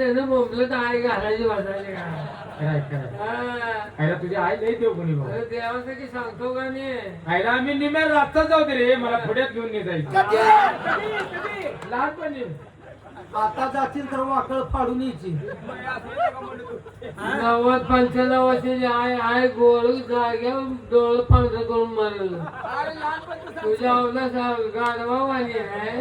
त्यानं बोंबलं तर आई घालायची वाटायची का खरंय खरंय आईला तुझी आई नाही देऊ कोणी भाऊ देवासाठी सांगतो का नाही आईला आम्ही निम्या रातचा जाऊ दे रे मला पुढ्यात घेऊन नाही जायचं लहानपणी आता जातील तर वाकळ फाडून यायची 90-95 वर्षाची आय गोळ जाग्यावर डोळं पांढरं करून मारलं तुझ्या आवला गाडवावानी आहे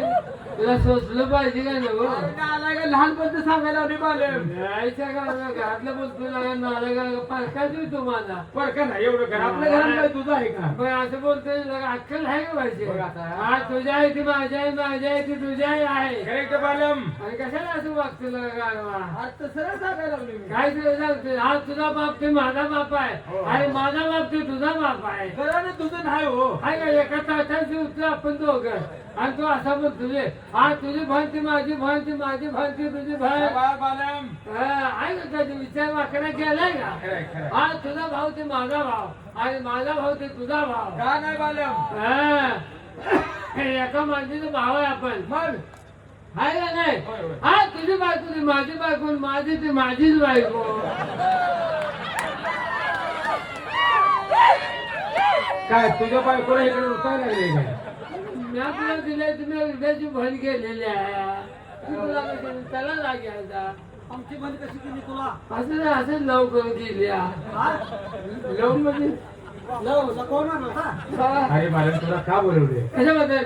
तुला सोचलं पाहिजे का ना लहानपणी सांगायला लावली बालम घरातलं बोलतो लागा नाला पारखा देऊ माझा फरक नाही एवढं घर आपल्या घरात काय तुझं आहे का पण असं बोलतोय अक्कल आहे का पाहिजे बघ आता. हा तुझ्या आहे ती माझ्या आहे माझ्या आहे ती तुझ्या आहे करेक्ट बालम आणि कशाला असं वागतो गाडवा आज तर सरळ सांगायला लावली मी काय तुला सांगते हा तुझा बाप ते माझा बाप हो. आहे आणि माझा बाप ते तुझा बाप आहे खरं ना तुझं नाही हो हाय का एका तासाची उठलं आपण दोघं आणि तू असा बोल तुझे हा तुझी भांती माझी भांती माझी भांती तुझी भान बालम आहे का कधी विचार वाकडा केलाय का खरंय खरंय हा तुझा भाऊ ते माझा भाव आणि माझा भाऊ ते तुझा भाव का नाही बालम हा. एका माणसाचा भाव आहे आपण मग आहे का नाही होय, होय. हा तुझी बायको ती माझी बायको आणि माझी ती माझीच बायको काय तुझ्या बायकोला इकडे उठायला लागले काय मी तुला दिले तुम्ही हृदयाची भर केलेली आहे तू तुला कशी त्याला लागायचा आमची बंद कशी केली तुला असं लव करून दिली लव मध्ये लव कोण आणला हा. अरे बालम तुला का बोलवले कशाबद्दल